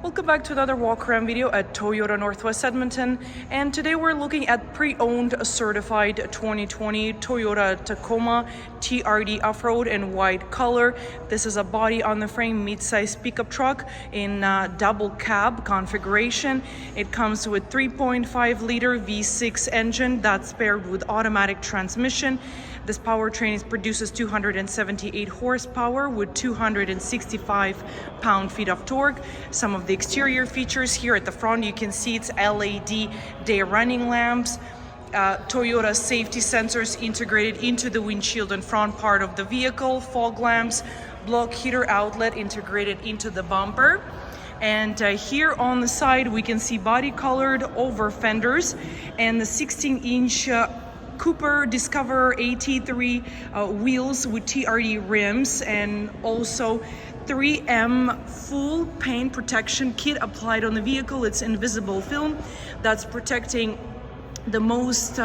Welcome back to another walk around video at Toyota Northwest Edmonton, and today we're looking at pre-owned certified 2020 Toyota Tacoma TRD Off Road in white color. This is a body on the frame mid-size pickup truck in double cab configuration. It comes with 3.5 liter V6 engine that's paired with automatic transmission. This powertrain produces 278 horsepower with 265 pound-feet of torque. Some of the exterior features here at the front, you can see it's LED day running lamps, Toyota safety sensors integrated into the windshield and front part of the vehicle, fog lamps, block heater outlet integrated into the bumper. And here on the side, we can see body-colored over fenders and the 16-inch Cooper Discoverer AT3 wheels with TRD rims, and also 3M full paint protection kit applied on the vehicle. It's invisible film that's protecting the most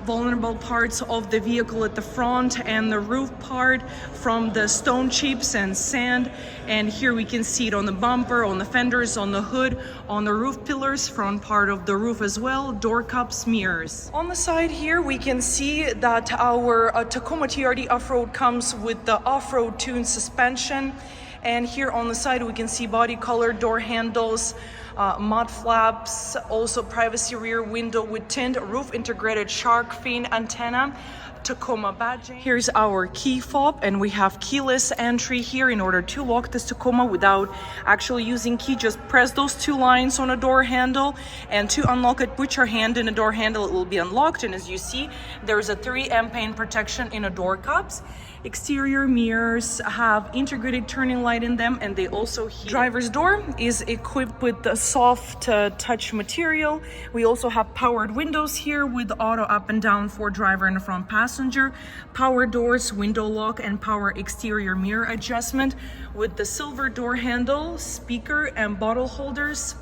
vulnerable parts of the vehicle at the front and the roof part from the stone chips and sand. And here we can see it on the bumper, on the fenders, on the hood, on the roof pillars, front part of the roof as well, door cups, mirrors. On the side here we can see that our Tacoma TRD Off-Road comes with the off-road tuned suspension. And here on the side we can see body color door handles, mud flaps, also privacy rear window with tint, roof integrated shark fin antenna, Tacoma badging. Here's our key fob, and we have keyless entry here. In order to lock this Tacoma without actually using key, just press those two lines on a door handle, and to unlock it, put your hand in a door handle, it will be unlocked. And as you see, there's a 3M paint protection in the door cups. Exterior mirrors have integrated turning light in them, and they also heat. Driver's door is equipped with the soft touch material. We also have powered windows here with auto up and down for driver and front passenger, power doors, window lock, and power exterior mirror adjustment with the silver door handle, speaker, and bottle holders.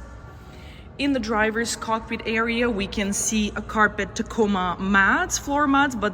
In the driver's cockpit area, we can see a carpet Tacoma mats, floor mats, but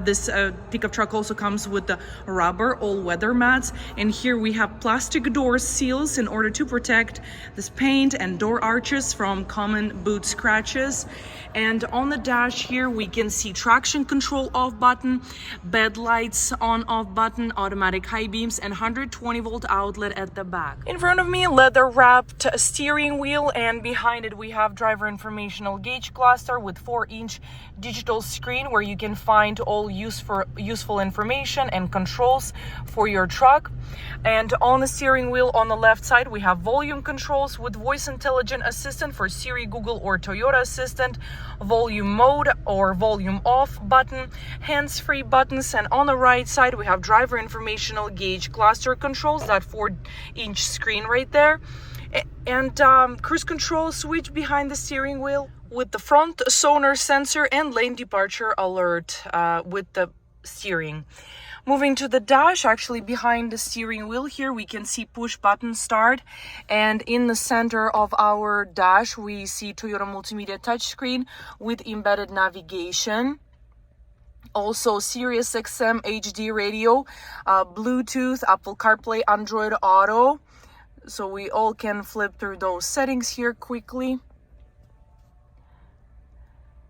this pickup truck also comes with the rubber all-weather mats. And here we have plastic door seals in order to protect this paint and door arches from common boot scratches. And on the dash here, we can see traction control off button, bed lights on off button, automatic high beams, and 120-volt outlet at the back. In front of me, leather wrapped steering wheel, and behind it we have driver informational gauge cluster with 4-inch digital screen where you can find all useful information and controls for your truck. And on the steering wheel on the left side, we have volume controls with voice intelligent assistant for Siri, Google, or Toyota Assistant, volume mode or volume off button, hands-free buttons. And on the right side, we have driver informational gauge cluster controls, that 4-inch screen right there, and cruise control switch behind the steering wheel with the front sonar sensor and lane departure alert with the steering. Moving to the dash, actually behind the steering wheel here, we can see push button start. And in the center of our dash, we see Toyota multimedia touchscreen with embedded navigation. Also Sirius XM HD radio, Bluetooth, Apple CarPlay, Android Auto. So we all can flip through those settings here quickly.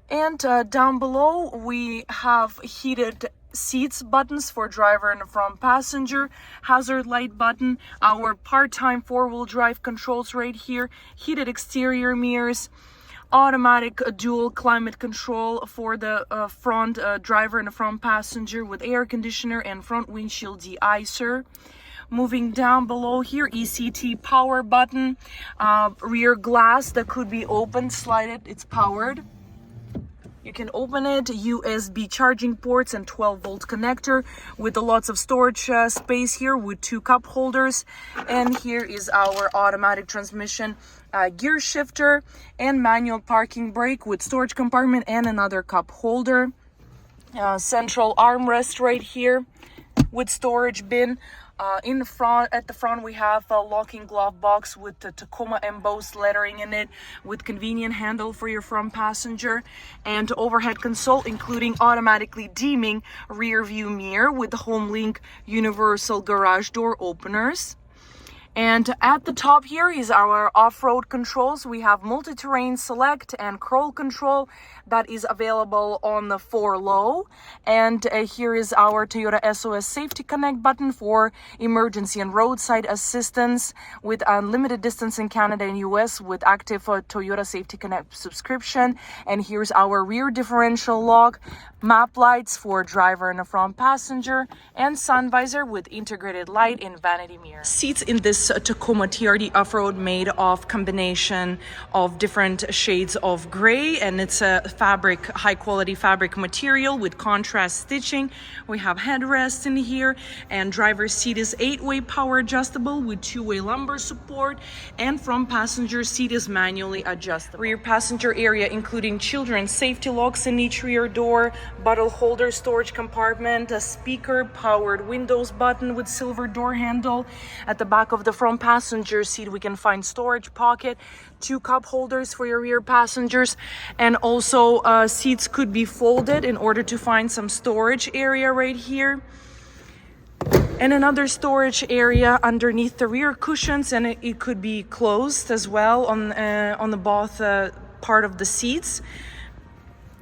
And down below, we have heated seats buttons for driver and front passenger, hazard light button, our part-time four-wheel drive controls right here, heated exterior mirrors, automatic dual climate control for the front driver and front passenger with air conditioner and front windshield de-icer. Moving down below here, ECT power button, rear glass that could be opened, slide it, it's powered. You can open it, USB charging ports and 12-volt connector with lots of storage space here with 2 cup holders. And here is our automatic transmission gear shifter and manual parking brake with storage compartment and another cup holder. Central armrest right here with storage bin. In the front, at the front, we have a locking glove box with the Tacoma embossed lettering in it, with convenient handle for your front passenger, and overhead console, including automatically dimming rear view mirror with the HomeLink universal garage door openers. And at the top here is our off-road controls. We have multi-terrain select and crawl control that is available on the 4 low. And here is our Toyota SOS Safety Connect button for emergency and roadside assistance with unlimited distance in Canada and US with active Toyota Safety Connect subscription. And here's our rear differential lock, map lights for driver and a front passenger, and sun visor with integrated light and vanity mirror. Seats in this Tacoma TRD Off Road made of combination of different shades of gray, and it's a fabric, high quality fabric material with contrast stitching. We have headrests in here, and driver's seat is 8-way power adjustable with 2-way lumbar support, and front passenger seat is manually adjustable. Rear passenger area including children's safety locks in each rear door, bottle holder storage compartment, a speaker, powered windows button with silver door handle. At the back of the front passenger seat we can find storage pocket, 2 cup holders for your rear passengers, and also seats could be folded in order to find some storage area right here, and another storage area underneath the rear cushions, and it could be closed as well on the both part of the seats.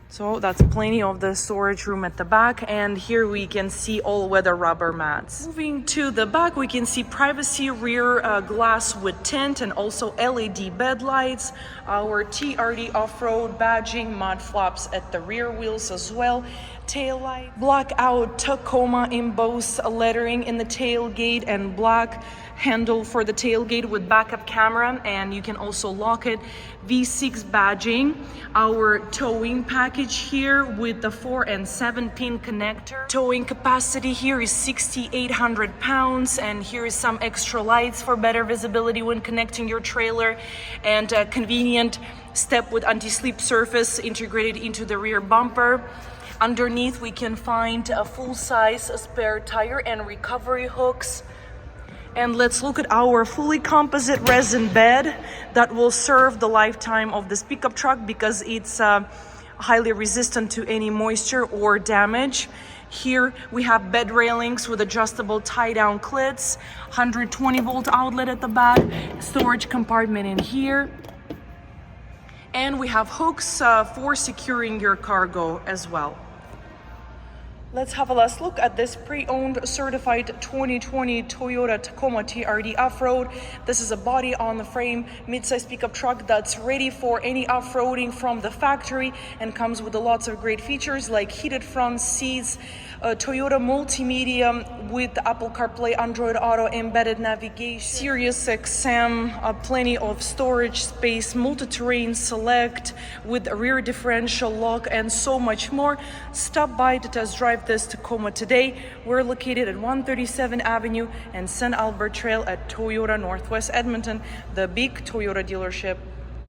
So that's plenty of the storage room at the back, and here we can see all-weather rubber mats. Moving to the back, we can see privacy rear glass with tint and also LED bed lights, our TRD off-road badging, mud flaps at the rear wheels as well, tail light, blackout Tacoma embossed lettering in the tailgate, and black handle for the tailgate with backup camera, and you can also lock it. V6 badging, our towing package here with the 4 and 7 pin connector. Towing capacity here is 6,800 pounds, and here is some extra lights for better visibility when connecting your trailer, and a convenient step with anti-slip surface integrated into the rear bumper. Underneath we can find a full-size spare tire and recovery hooks. And let's look at our fully composite resin bed that will serve the lifetime of this pickup truck because it's highly resistant to any moisture or damage. Here we have bed railings with adjustable tie-down clips, 120-volt outlet at the back, storage compartment in here, and we have hooks for securing your cargo as well. Let's have a last look at this pre-owned certified 2020 Toyota Tacoma TRD Off Road. This is a body on the frame mid-size pickup truck that's ready for any off-roading from the factory and comes with lots of great features like heated front seats, Toyota multimedia with Apple CarPlay, Android Auto, embedded navigation, Sirius XM, plenty of storage space, multi-terrain select with a rear differential lock, and so much more. Stop by to test drive this Tacoma today. We're located at 137 Avenue and St. Albert Trail at Toyota Northwest Edmonton, the big Toyota dealership.